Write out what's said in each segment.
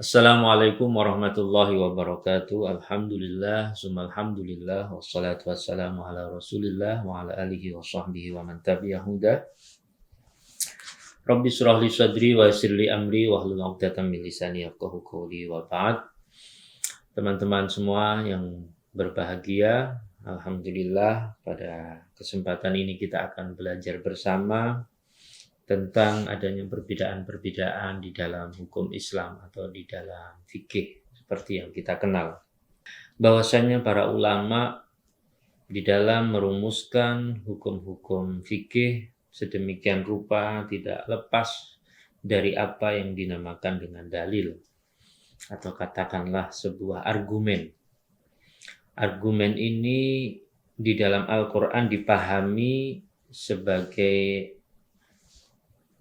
Assalamualaikum warahmatullahi wabarakatuh. Alhamdulillah, summa alhamdulillah, wassalatu wassalamu ala rasulillah wa ala alihi wa sahbihi wa man tabi'ahu huda. Rabbi surah li sadri wa yassir li amri wa hlul 'uqdatam min lisani yafqahu qawli wa ba'd. Teman-teman semua yang berbahagia, alhamdulillah pada kesempatan ini kita akan belajar bersama tentang adanya perbedaan-perbedaan di dalam hukum Islam atau di dalam fikih seperti yang kita kenal. Bahwasanya para ulama di dalam merumuskan hukum-hukum fikih sedemikian rupa tidak lepas dari apa yang dinamakan dengan dalil atau katakanlah sebuah argumen. Argumen ini di dalam Al-Quran dipahami sebagai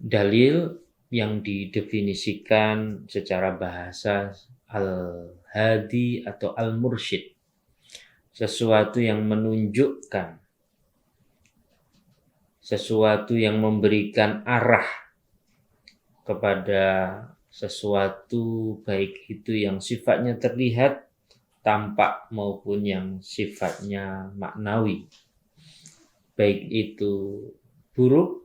dalil yang didefinisikan secara bahasa al-hadi atau al-mursyid, sesuatu yang menunjukkan, sesuatu yang memberikan arah kepada sesuatu, baik itu yang sifatnya terlihat, tampak maupun yang sifatnya maknawi, baik itu buruk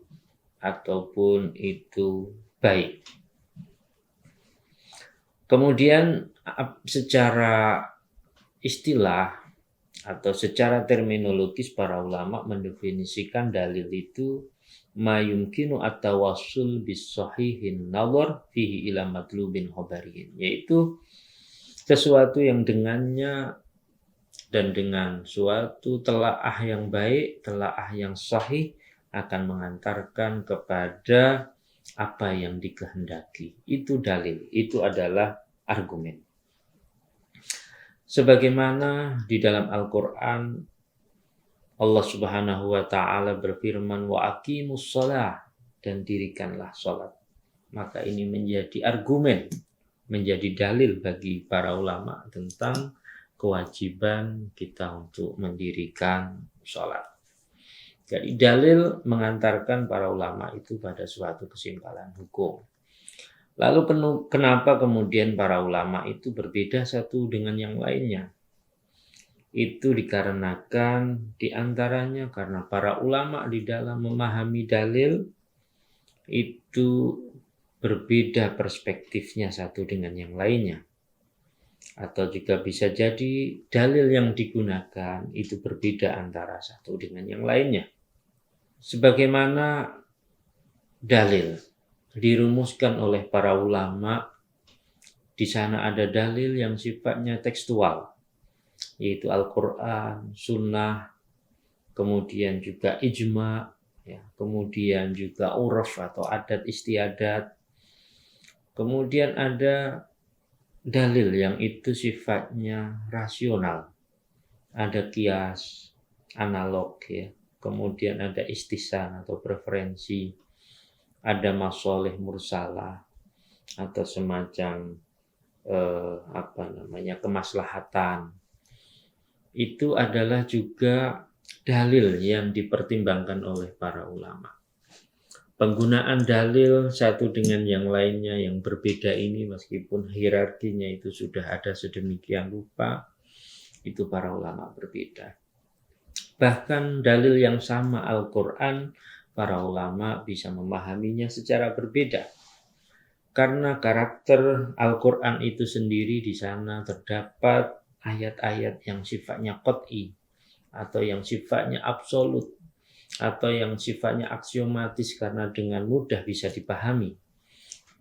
ataupun itu baik. Kemudian secara istilah atau secara terminologis para ulama mendefinisikan dalil itu ma yumkinu at-tawassul bis sahihin nazar fihi ila matlubin khabariyin, yaitu sesuatu yang dengannya dan dengan suatu telaah yang baik, telaah yang sahih akan mengantarkan kepada apa yang dikehendaki. Itu dalil, itu adalah argumen. Sebagaimana di dalam Al-Quran Allah Subhanahu wa ta'ala berfirman wa aqimus shalah, dan dirikanlah salat. Maka ini menjadi argumen, menjadi dalil bagi para ulama tentang kewajiban kita untuk mendirikan salat. Jadi dalil mengantarkan para ulama itu pada suatu kesimpulan hukum. Lalu kenapa kemudian para ulama itu berbeda satu dengan yang lainnya? Itu dikarenakan diantaranya karena para ulama di dalam memahami dalil itu berbeda perspektifnya satu dengan yang lainnya. Atau juga bisa jadi dalil yang digunakan itu berbeda antara satu dengan yang lainnya. Sebagaimana dalil dirumuskan oleh para ulama, di sana ada dalil yang sifatnya tekstual, yaitu Al-Quran, Sunnah, kemudian juga ijma, ya, kemudian juga uruf atau adat istiadat. Kemudian ada dalil yang itu sifatnya rasional, ada kias, analog, ya. Kemudian ada istisan atau preferensi, ada masoleh mursalah atau semacam kemaslahatan. Itu adalah juga dalil yang dipertimbangkan oleh para ulama. Penggunaan dalil satu dengan yang lainnya yang berbeda ini, meskipun hierarkinya itu sudah ada sedemikian rupa, itu para ulama berbeda. Bahkan dalil yang sama Al-Quran, para ulama bisa memahaminya secara berbeda. Karena karakter Al-Quran itu sendiri di sana terdapat ayat-ayat yang sifatnya qat'i atau yang sifatnya absolut atau yang sifatnya aksiomatis karena dengan mudah bisa dipahami.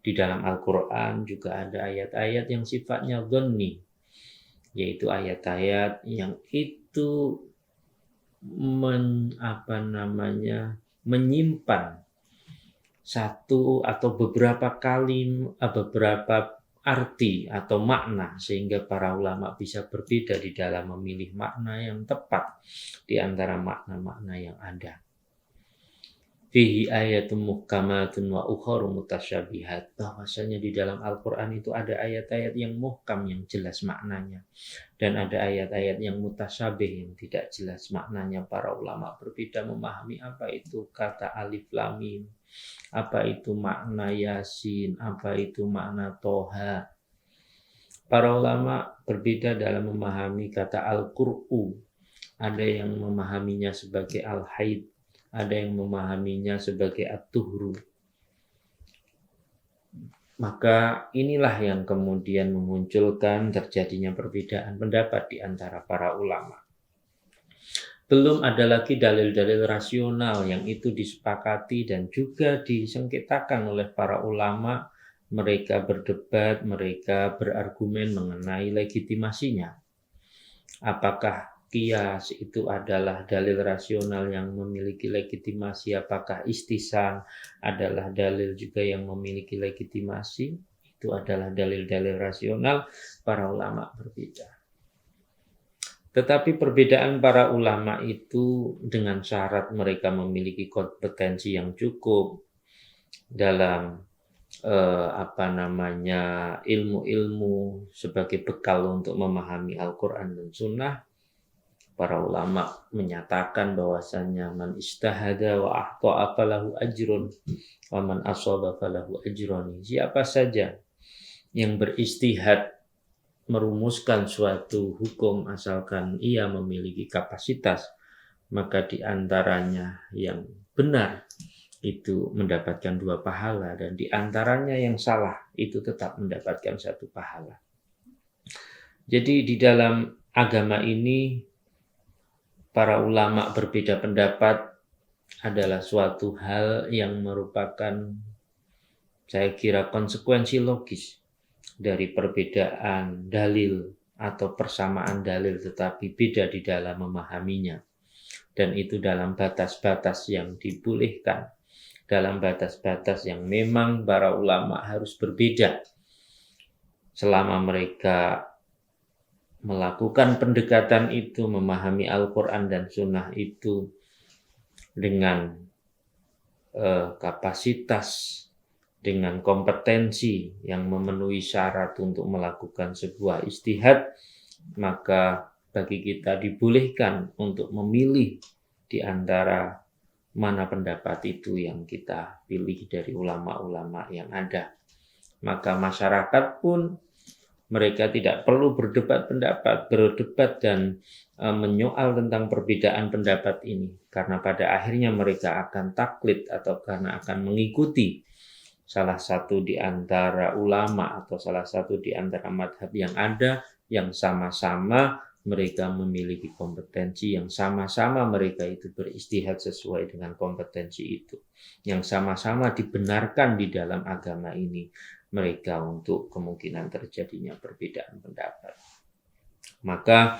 Di dalam Al-Quran juga ada ayat-ayat yang sifatnya dhanni, yaitu ayat-ayat yang itu menyimpan satu atau beberapa beberapa arti atau makna, sehingga para ulama bisa berbeda di dalam memilih makna yang tepat di antara makna-makna yang ada. Fihi ayatun muhkamatun wa ukharu mutasyabihat, bahwasanya di dalam Al-Quran itu ada ayat-ayat yang muhkam yang jelas maknanya, dan ada ayat-ayat yang mutasyabih yang tidak jelas maknanya. Para ulama berbeda memahami apa itu kata alif lam mim, apa itu makna Yasin, apa itu makna Toha. Para ulama berbeda dalam memahami kata al-qur'u. Ada yang memahaminya sebagai al-haid, ada yang memahaminya sebagai at-tuhru. Maka inilah yang kemudian memunculkan terjadinya perbedaan pendapat di antara para ulama. Belum ada lagi dalil-dalil rasional yang itu disepakati dan juga disengketakan oleh para ulama. Mereka berdebat, mereka berargumen mengenai legitimasinya. Apakah qiyas itu adalah dalil rasional yang memiliki legitimasi? Apakah istisan adalah dalil juga yang memiliki legitimasi? Itu adalah dalil-dalil rasional. Para ulama berbeda. Tetapi perbedaan para ulama itu dengan syarat mereka memiliki kompetensi yang cukup dalam ilmu-ilmu sebagai bekal untuk memahami Al-Quran dan Sunnah. Para ulama menyatakan bahwasanya man istahada wa akhta'a falahu ajrun wa man ashaba falahu ajrun. Siapa saja yang beristihad merumuskan suatu hukum asalkan ia memiliki kapasitas, maka di antaranya yang benar itu mendapatkan 2 pahala dan di antaranya yang salah itu tetap mendapatkan 1 pahala. Jadi di dalam agama ini para ulama berbeda pendapat adalah suatu hal yang merupakan, saya kira, konsekuensi logis dari perbedaan dalil atau persamaan dalil tetapi beda di dalam memahaminya. Dan itu dalam batas-batas yang dibolehkan, dalam batas-batas yang memang para ulama harus berbeda selama mereka melakukan pendekatan itu, memahami Al-Quran dan Sunnah itu dengan kapasitas, dengan kompetensi yang memenuhi syarat untuk melakukan sebuah ijtihad, maka bagi kita dibolehkan untuk memilih di antara mana pendapat itu yang kita pilih dari ulama-ulama yang ada. Maka masyarakat pun mereka tidak perlu berdebat dan menyoal tentang perbedaan pendapat ini, karena pada akhirnya mereka akan taklid atau karena akan mengikuti salah satu di antara ulama atau salah satu di antara madhab yang ada, yang sama-sama mereka memiliki kompetensi, yang sama-sama mereka itu beristihad sesuai dengan kompetensi itu, yang sama-sama dibenarkan di dalam agama ini mereka untuk kemungkinan terjadinya perbedaan pendapat. Maka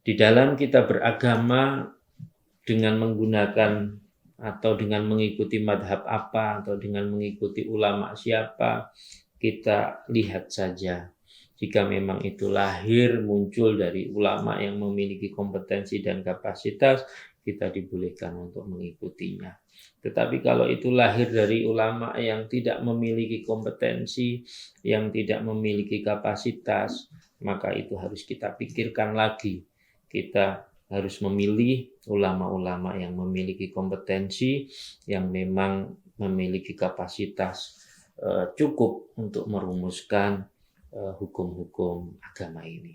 di dalam kita beragama dengan menggunakan atau dengan mengikuti madhab apa atau dengan mengikuti ulama siapa, kita lihat saja jika memang itu lahir muncul dari ulama yang memiliki kompetensi dan kapasitas, kita dibolehkan untuk mengikutinya. Tetapi kalau itu lahir dari ulama yang tidak memiliki kompetensi, yang tidak memiliki kapasitas, maka itu harus kita pikirkan lagi. Kita harus memilih ulama-ulama yang memiliki kompetensi, yang memang memiliki kapasitas cukup untuk merumuskan hukum-hukum agama ini.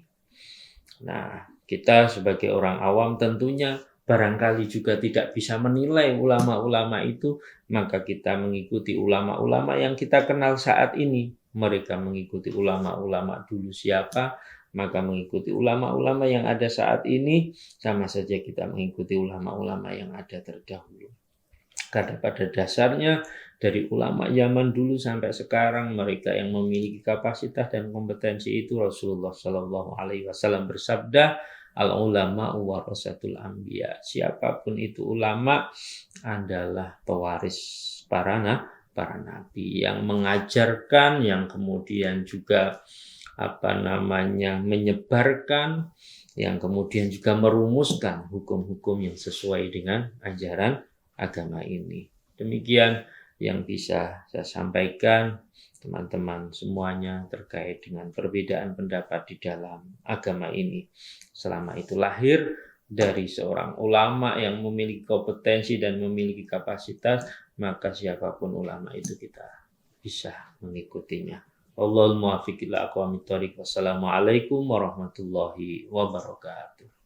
Nah, kita sebagai orang awam tentunya barangkali juga tidak bisa menilai ulama-ulama itu, maka kita mengikuti ulama-ulama yang kita kenal saat ini. Mereka mengikuti ulama-ulama dulu siapa, maka mengikuti ulama-ulama yang ada saat ini sama saja kita mengikuti ulama-ulama yang ada terdahulu. Karena pada dasarnya dari ulama zaman dulu sampai sekarang mereka yang memiliki kapasitas dan kompetensi itu Rasulullah Shallallahu Alaihi Wasallam bersabda, al ulama warasatul anbiya. Siapapun itu ulama adalah pewaris para nabi yang mengajarkan, yang kemudian juga menyebarkan, yang kemudian juga merumuskan hukum-hukum yang sesuai dengan ajaran agama ini. Demikian yang bisa saya sampaikan teman-teman semuanya terkait dengan perbedaan pendapat di dalam agama ini. Selama itu lahir dari seorang ulama yang memiliki kompetensi dan memiliki kapasitas, maka siapapun ulama itu kita bisa mengikutinya. Wallahul muwaffiq ila aqwamit thoriq. Wassalamualaikum warahmatullahi wabarakatuh.